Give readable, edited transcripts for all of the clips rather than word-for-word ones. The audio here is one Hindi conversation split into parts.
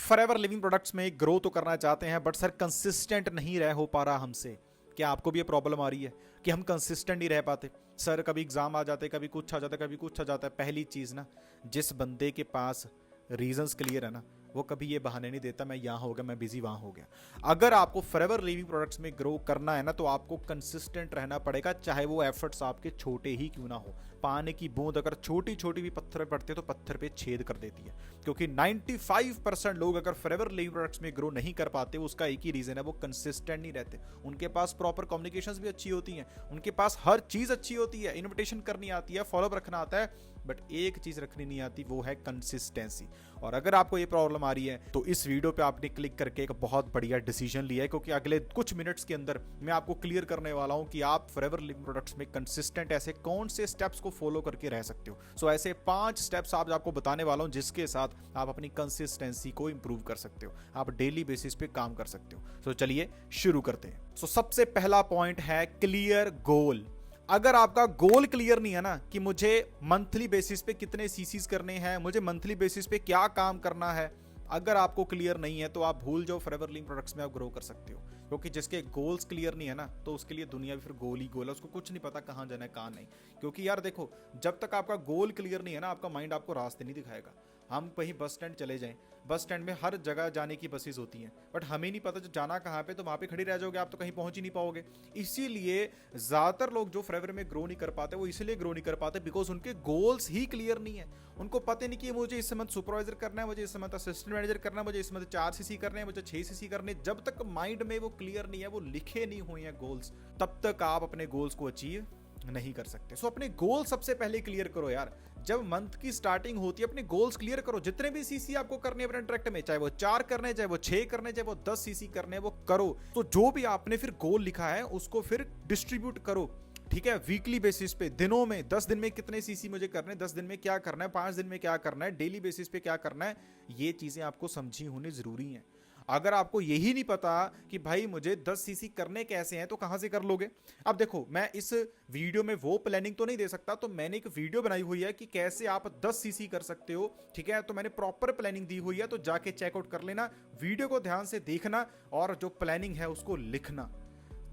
फॉरएवर लिविंग प्रोडक्ट्स में ग्रो तो करना चाहते हैं बट सर कंसिस्टेंट नहीं रह हो पा रहा हमसे। क्या आपको भी ये प्रॉब्लम आ रही है कि हम कंसिस्टेंट नहीं रह पाते? सर कभी एग्जाम आ जाते, कभी कुछ आ जाता है, कभी कुछ आ जाता है। पहली चीज़ ना, जिस बंदे के पास रीजंस क्लियर है ना, वो कभी ये बहाने नहीं देता मैं यहाँ हो गया, मैं बिजी वहाँ हो गया। अगर आपको फॉरएवर लिविंग प्रोडक्ट्स में ग्रो करना है ना, तो आपको कंसिस्टेंट रहना पड़ेगा, चाहे वो एफर्ट्स आपके छोटे ही क्यों ना हो। पानी की बूंद अगर छोटी छोटी भी पत्थर पे पड़ती है तो पत्थर पे छेद कर देती है। क्योंकि 95% लोग अगर फॉरएवर लिविंग प्रोडक्ट्स में ग्रो नहीं कर पाते, उसका एक ही रीजन है, वो कंसिस्टेंट नहीं रहते। उनके पास प्रॉपर कम्युनिकेशंस भी अच्छी होती हैं, उनके पास हर चीज अच्छी होती है, इन्विटेशन करनी आती है, फॉलोअप रखना आता है, बट एक चीज रखनी नहीं आती, वो है कंसिस्टेंसी। और अगर आपको ये प्रॉब्लम आ रही है तो इस वीडियो पे आपने क्लिक करके एक बहुत बढ़िया डिसीजन लिया है, क्योंकि अगले कुछ मिनट्स के अंदर मैं आपको क्लियर करने वाला हूं कि आप फॉरएवर लिविंग प्रोडक्ट्स में कंसिस्टेंट ऐसे कौन से स्टेप्स को फॉलो करके रह सकते हो। सो ऐसे 5 स्टेप्स आज आपको बताने वाला हूं, जिसके साथ आप अपनी कंसिस्टेंसी को इंप्रूव कर सकते हो, आप डेली बेसिस पे काम कर सकते हो। सो चलिए शुरू करते हैं। सो सबसे पहला पॉइंट है क्लियर गोल। अगर आपका गोल क्लियर नहीं है ना, कि मुझे मंथली बेसिस पे कितने सीसीज करने हैं, मुझे मंथली बेसिस पे क्या काम करना है, अगर आपको क्लियर नहीं है तो आप भूल जाओ, फॉरएवर लिविंग प्रोडक्ट्स में आप ग्रो कर सकते हो। क्योंकि जिसके गोल्स क्लियर नहीं है ना, तो उसके लिए दुनिया भी फिर गोल ही गोल है, उसको कुछ नहीं पता कहाँ जाना है कहाँ नहीं। क्योंकि यार देखो, जब तक आपका गोल क्लियर नहीं है ना, आपका माइंड आपको रास्ते नहीं दिखाएगा। हम कहीं बस स्टैंड चले जाएं, बस स्टैंड में हर जगह जाने की बसेस होती हैं, बट हमें नहीं पता जो जाना कहाँ पे, तो वहाँ पे खड़ी रह जाओगे आप, तो कहीं पहुंच ही नहीं पाओगे। इसीलिए ज़्यादातर लोग जो फॉरएवर में ग्रो नहीं कर पाते, वो इसलिए ग्रो नहीं कर पाते बिकॉज उनके गोल्स ही क्लियर नहीं है। उनको पता नहीं कि मुझे इस मंथ सुपरवाइजर करना है, मुझे इस मंथ असिस्टेंट मैनेजर करना है, मुझे इस मंथ 4 सीसी करने हैं, मुझे 6 सीसी करने। जब तक माइंड में वो क्लियर नहीं है, वो लिखे नहीं हुए हैं गोल्स, तब तक आप अपने गोल्स को अचीव नहीं कर सकते। सो अपने गोल सबसे पहले क्लियर करो यार। जब मंथ की स्टार्टिंग होती है, अपने गोल्स क्लियर करो। जितने भी सीसी आपको करने हैं अपने ट्रैक्टर में, चाहे वो 4 करने, चाहे वो 6 करने, चाहे वो 10 सीसी करने, वो करो। तो जो भी आपने फिर गोल लिखा है उसको फिर डिस्ट्रीब्यूट करो, ठीक है, वीकली बेसिस पे, दिनों में, 10 दिन में कितने सीसी मुझे करने, 10 दिन में क्या करना है, 5 दिन में क्या करना है, डेली बेसिस पे क्या करना है, ये चीजें आपको समझी होनी जरूरी है। अगर आपको यही नहीं पता कि भाई मुझे 10 सीसी करने कैसे हैं, तो कहां से कर लोगे? अब देखो, मैं इस वीडियो में वो प्लानिंग तो नहीं दे सकता, तो मैंने एक वीडियो बनाई हुई है कि कैसे आप 10 सीसी कर सकते हो, ठीक है। तो मैंने प्रॉपर प्लानिंग दी हुई है, तो जाके चेकआउट कर लेना, वीडियो को ध्यान से देखना और जो प्लानिंग है उसको लिखना।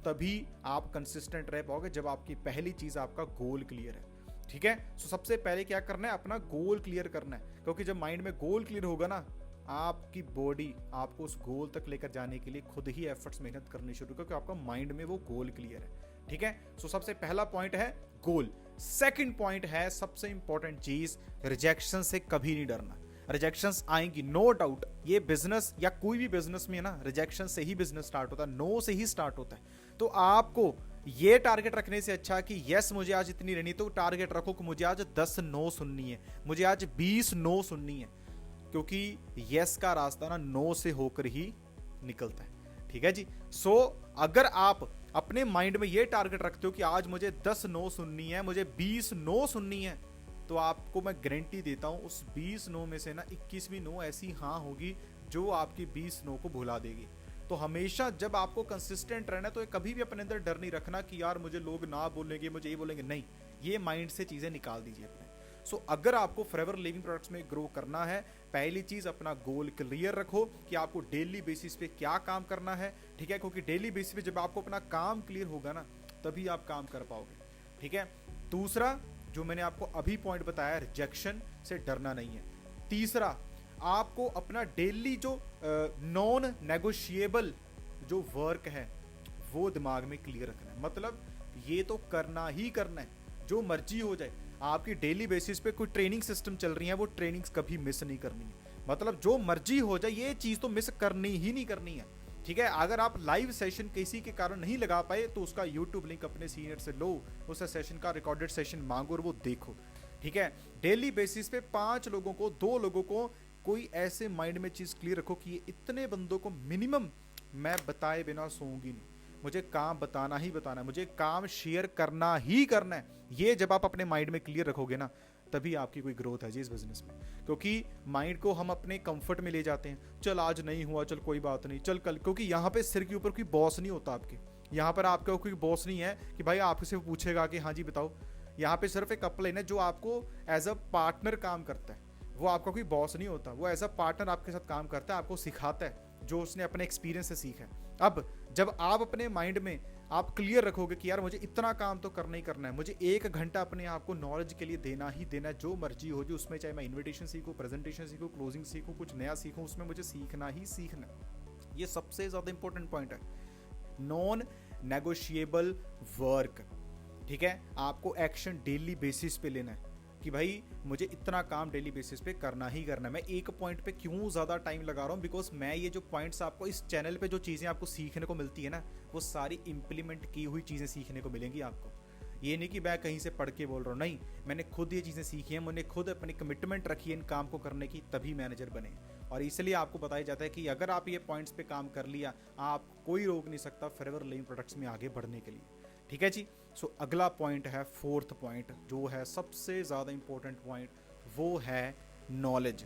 तभी आप कंसिस्टेंट रह पाओगे, जब आपकी पहली चीज आपका गोल क्लियर है, ठीक है। सो सबसे पहले क्या करना है, अपना गोल क्लियर करना है। क्योंकि जब माइंड में गोल क्लियर होगा ना, आपकी बॉडी आपको उस गोल तक लेकर जाने के लिए खुद ही एफर्ट्स मेहनत करनी शुरू, क्योंकि आपका माइंड में वो गोल क्लियर है, ठीक है। सो सबसे पहला पॉइंट है गोल। सेकंड पॉइंट है सबसे इंपॉर्टेंट चीज, रिजेक्शन से कभी नहीं डरना। रिजेक्शंस आएंगी, नो डाउट। ये बिजनेस या कोई भी बिजनेस में है ना, रिजेक्शन से ही बिजनेस स्टार्ट होता है, नो से ही स्टार्ट होता है। तो आपको ये टारगेट रखने से अच्छा कि यस मुझे आज इतनी रहनी, तो टारगेट रखो कि मुझे आज 10 नो सुननी है, मुझे आज 20 नो सुननी है। क्योंकि यस का रास्ता ना नो से होकर ही निकलता है, ठीक है जी। सो अगर आप अपने माइंड में ये टारगेट रखते हो कि आज मुझे 10 नो सुननी है, मुझे 20 नो सुननी है, तो आपको मैं गारंटी देता हूं उस 20 नो में से ना 21वीं नो ऐसी हाँ होगी जो आपकी 20 नो को भुला देगी। तो हमेशा जब आपको कंसिस्टेंट रहना है, तो कभी भी अपने अंदर डर नहीं रखना कि यार मुझे लोग ना बोलेंगे, मुझे ये बोलेंगे, नहीं। ये माइंड से चीजें निकाल दीजिए अपने। सो अगर आपको फॉरएवर लिविंग प्रोडक्ट्स में ग्रो करना है, पहली चीज अपना गोल क्लियर रखो कि आपको डेली बेसिस पे क्या काम करना है, ठीक है। क्योंकि डेली बेसिस पे जब आपको अपना काम क्लियर होगा ना, तभी आप काम कर पाओगे, ठीक है। दूसरा जो मैंने आपको अभी पॉइंट बताया, रिजेक्शन से डरना नहीं है। तीसरा, आपको अपना डेली जो नॉन नेगोशिएबल जो वर्क है वो दिमाग में क्लियर रखना है। मतलब ये तो करना ही करना है, जो मर्जी हो जाए। आपकी डेली बेसिस पे कोई ट्रेनिंग सिस्टम चल रही है, वो ट्रेनिंग्स कभी मिस नहीं करनी है। मतलब जो मर्जी हो जाए, ये चीज तो मिस करनी ही नहीं करनी है, ठीक है। अगर आप लाइव सेशन किसी के कारण नहीं लगा पाए, तो उसका यूट्यूब लिंक अपने सीनियर से लो, उस सेशन का रिकॉर्डेड सेशन मांगो और वो देखो, ठीक है। डेली बेसिस पे 5 लोगों को, 2 लोगों को कोई ऐसे माइंड में चीज क्लियर रखो कि ये इतने बंदों को मिनिमम मैं बताए बिना सोऊंगी नहीं, मुझे काम बताना ही बताना है, मुझे काम शेयर करना ही करना है। ये जब आप अपने माइंड में क्लियर रखोगे ना, तभी आपकी कोई ग्रोथ है जी इस बिजनेस में। क्योंकि माइंड को हम अपने कंफर्ट में ले जाते हैं, चल आज नहीं हुआ, चल कोई बात नहीं, चल कल। क्योंकि यहाँ पे सिर के ऊपर कोई बॉस नहीं होता आपके, यहाँ पर आपका कोई बॉस नहीं है कि भाई आपसे पूछेगा कि हाँ जी बताओ। यहाँ पे सिर्फ एक अपलाइन है जो आपको एज अ पार्टनर काम करता है, वो आपका कोई बॉस नहीं होता, वो एज अ पार्टनर आपके साथ काम करता है, आपको सिखाता है जो उसने अपने एक्सपीरियंस से सीखा है। अब जब आप अपने माइंड में आप क्लियर रखोगे कि यार मुझे इतना काम तो करना ही करना है, मुझे 1 घंटा अपने आप को नॉलेज के लिए देना ही देना है, जो मर्जी हो जो उसमें, चाहे मैं इन्विटेशन सीखूं, प्रेजेंटेशन सीखूं, क्लोजिंग सीखूं, कुछ नया सीखूं, उसमें मुझे सीखना ही सीखना। ये सबसे ज़्यादा इंपॉर्टेंट पॉइंट है, नॉन नेगोशिएबल वर्क। ठीक है, आपको एक्शन डेली बेसिस पे लेना है कि भाई मुझे इतना काम डेली बेसिस पे करना ही करना है। मैं एक पॉइंट पे क्यों ज़्यादा टाइम लगा रहा हूँ, बिकॉज मैं ये जो पॉइंट्स आपको इस चैनल पे जो चीज़ें आपको सीखने को मिलती है ना, वो सारी इंप्लीमेंट की हुई चीज़ें सीखने को मिलेंगी आपको। ये नहीं कि मैं कहीं से पढ़ के बोल रहा हूँ, नहीं, मैंने खुद ये चीज़ें सीखी हैं, मैंने खुद अपनी कमिटमेंट रखी है इन काम को करने की, तभी मैनेजर बने। और इसलिए आपको बताया जाता है कि अगर आप ये पॉइंट्स पे काम कर लिया, आप कोई रोक नहीं सकता फॉरएवर लिविंग प्रोडक्ट्स में आगे बढ़ने के लिए। ठीक है जी। सो अगला पॉइंट है, फोर्थ पॉइंट, जो है सबसे ज़्यादा इंपॉर्टेंट पॉइंट, वो है नॉलेज।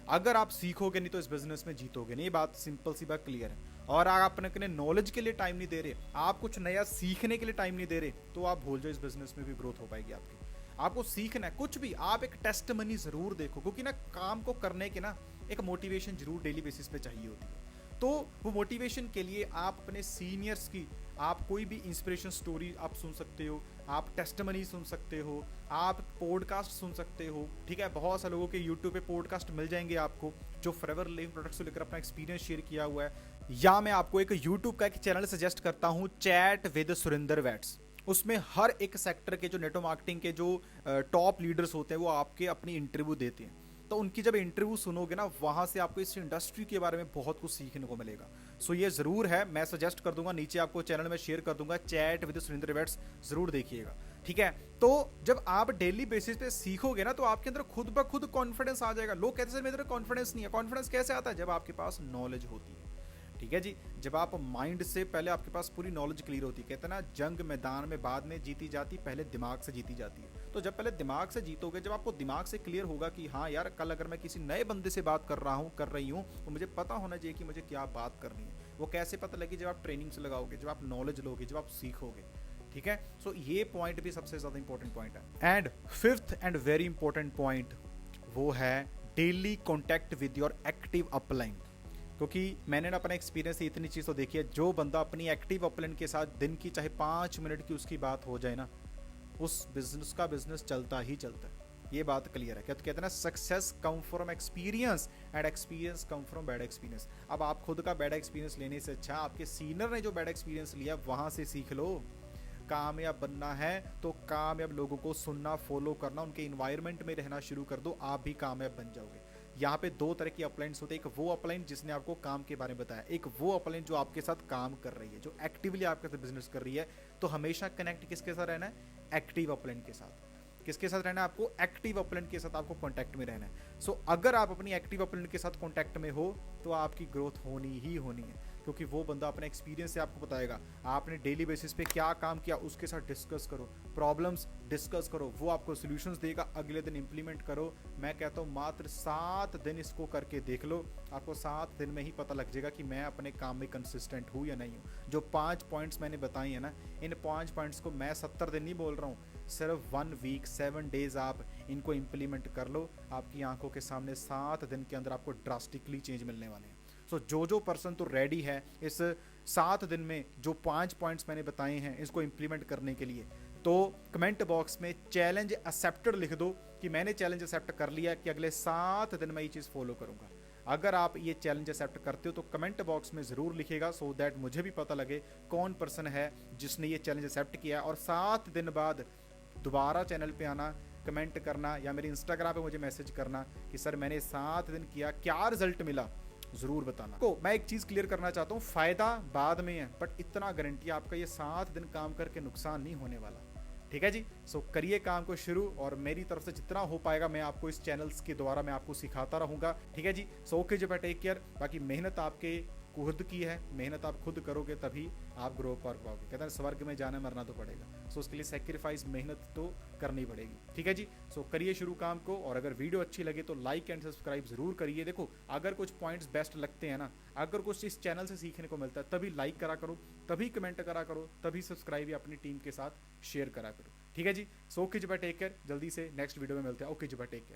अगर आप सीखोगे नहीं तो इस बिजनेस में जीतोगे नहीं, ये बात सिंपल सी बात क्लियर है। और आप अपने नॉलेज के लिए टाइम नहीं दे रहे, आप कुछ नया सीखने के लिए टाइम नहीं दे रहे, तो आप भूल जाओ इस बिजनेस में भी ग्रोथ हो पाएगी आपकी। आपको सीखना है कुछ भी, आप एक टेस्ट मनी जरूर देखो, क्योंकि ना काम को करने के ना एक मोटिवेशन जरूर डेली बेसिस पे चाहिए होती है। तो वो मोटिवेशन के लिए आप अपने सीनियर्स की, आप कोई भी इंस्पिरेशन स्टोरी आप सुन सकते हो, आप टेस्टमनी सुन सकते हो, आप पॉडकास्ट सुन सकते हो। ठीक है, बहुत सारे लोगों के यूट्यूब पे पॉडकास्ट मिल जाएंगे आपको जो फॉरएवर लिविंग प्रोडक्ट्स को लेकर अपना एक्सपीरियंस शेयर किया हुआ है। या मैं आपको एक यूट्यूब का एक चैनल सजेस्ट करता हूँ, चैट विद सुरेंद्र वैट्स। उसमें हर एक सेक्टर के जो नेटवर्क मार्केटिंग के जो टॉप लीडर्स होते हैं वो आपके अपनी इंटरव्यू देते हैं। तो उनकी जब इंटरव्यू सुनोगे ना, वहाँ से आपको इस इंडस्ट्री के बारे में बहुत कुछ सीखने को मिलेगा। सो ये ज़रूर है, मैं सजेस्ट कर दूंगा, नीचे आपको चैनल में शेयर कर दूंगा, चैट विद सुरेंद्र वैट्स, ज़रूर देखिएगा। ठीक है, तो जब आप डेली बेसिस पे सीखोगे ना, तो आपके अंदर खुद ब खुद कॉन्फिडेंस आ जाएगा। लोग कहते हैं मेरे अंदर कॉन्फिडेंस नहीं है, कॉन्फिडेंस कैसे आता है? जब आपके पास नॉलेज होती है। ठीक है जी, जब आप माइंड से पहले आपके पास पूरी नॉलेज क्लियर होती है। कहते हैं ना, जंग मैदान में बाद में जीती जाती, पहले दिमाग से जीती जाती है। तो जब पहले दिमाग से जीतोगे, जब आपको दिमाग से क्लियर होगा कि हाँ यार, कल अगर मैं किसी नए बंदे से बात कर रही हूँ तो मुझे पता होना चाहिए कि मुझे क्या बात करनी है। वो कैसे पता लगी? जब आप ट्रेनिंग से लगाओगे, जब आप नॉलेज लोगे, जब आप सीखोगे। ठीक है, सो ये पॉइंट भी सबसे ज़्यादा इंपॉर्टेंट पॉइंट है। And fifth and very important point, वो है daily contact with your active upline. क्योंकि मैंने ना अपना एक्सपीरियंस से इतनी चीज़ तो देखी है, जो बंदा अपनी एक्टिव अपलाइन के साथ दिन की चाहे 5 मिनट की उसकी बात हो जाए ना, उस बिजनेस का बिजनेस चलता ही चलता है। ये बात क्लियर है। क्या तो कहते हैं ना, success come from experience and experience come from bad experience. अब आप खुद का बैड एक्सपीरियंस लेने से अच्छा आपके सीनियर ने जो बैड एक्सपीरियंस लिया वहाँ से सीख लो। कामयाब बनना है तो कामयाब लोगों को सुनना, फॉलो करना, उनके इन्वायरमेंट में रहना शुरू कर दो, आप भी कामयाब बन जाओगे। यहाँ पे 2 तरह की अपलाइंस होते हैं, एक वो अपलाइन जिसने आपको काम के बारे में बताया, एक वो अपलाइन जो आपके साथ काम कर रही है, जो एक्टिवली आपके साथ बिजनेस कर रही है। तो हमेशा कनेक्ट किसके साथ रहना है? एक्टिव अपलाइन के साथ। किसके साथ रहना है आपको? एक्टिव अपलाइन के साथ आपको कॉन्टैक्ट में रहना है। सो अगर आप अपनी एक्टिव अपलाइन के साथ कॉन्टैक्ट में हो तो आपकी ग्रोथ होनी ही होनी है, क्योंकि वो बंदा अपने एक्सपीरियंस से आपको बताएगा। आपने डेली बेसिस पे क्या काम किया उसके साथ डिस्कस करो, प्रॉब्लम्स डिस्कस करो, वो आपको सॉल्यूशंस देगा, अगले दिन इंप्लीमेंट करो। मैं कहता हूँ मात्र 7 दिन इसको करके देख लो, आपको 7 दिन में ही पता लग जाएगा कि मैं अपने काम में कंसिस्टेंट हूँ या नहीं हूँ। जो 5 पॉइंट्स मैंने बताई हैं ना, इन 5 पॉइंट्स को मैं 70 दिन नहीं बोल रहा हूँ, सिर्फ 1 वीक 7 डेज आप इनको इंप्लीमेंट कर लो, आपकी आंखों के सामने 7 दिन के अंदर आपको ड्रास्टिकली चेंज मिलने वाले हैं। सो जो पर्सन तो रेडी है इस 7 दिन में जो 5 पॉइंट्स मैंने बताए हैं इसको इंप्लीमेंट करने के लिए, तो कमेंट बॉक्स में चैलेंज एक्सेप्टेड लिख दो कि मैंने चैलेंज एक्सेप्ट कर लिया कि अगले 7 दिन मैं ये चीज़ फॉलो करूंगा। अगर आप ये चैलेंज एक्सेप्ट करते हो तो कमेंट बॉक्स में ज़रूर लिखेगा, सो दैट मुझे भी पता लगे कौन पर्सन है जिसने ये चैलेंज एक्सेप्ट किया। और 7 दिन बाद दोबारा चैनल पे आना, कमेंट करना, या मेरे इंस्टाग्राम पे मुझे मैसेज करना कि सर मैंने 7 दिन किया, क्या रिजल्ट मिला, ज़रूर बताना। तो मैं एक चीज़ क्लियर करना चाहता हूँ, फ़ायदा बाद में है, बट इतना गारंटी आपका ये 7 दिन काम करके नुकसान नहीं होने वाला। ठीक है जी, सो करिए काम को शुरू, और मेरी तरफ से जितना हो पाएगा मैं आपको इस चैनल्स के द्वारा मैं आपको सिखाता रहूँगा। ठीक है जी, सो ओके जी, टेक केयर। बाकी मेहनत आपके खुद की है, मेहनत आप खुद करोगे तभी आप ग्रो कर पाओगे। कहते हैं स्वर्ग में जाना मरना तो पड़ेगा, सो उसके लिए सेक्रीफाइस मेहनत तो करनी पड़ेगी। ठीक है जी, सो करिए शुरू काम को, और अगर वीडियो अच्छी लगे तो लाइक एंड सब्सक्राइब जरूर करिए। देखो, अगर कुछ पॉइंट्स बेस्ट लगते हैं ना, अगर कुछ इस चैनल से सीखने को मिलता है, तभी लाइक करा करो, तभी कमेंट करा करो, तभी सब्सक्राइब या अपनी टीम के साथ शेयर करा करो। ठीक है जी, सो ओके जी, टेक केयर। जल्दी से नेक्स्ट वीडियो में मिलते हैं। ओके जी, टेक केयर।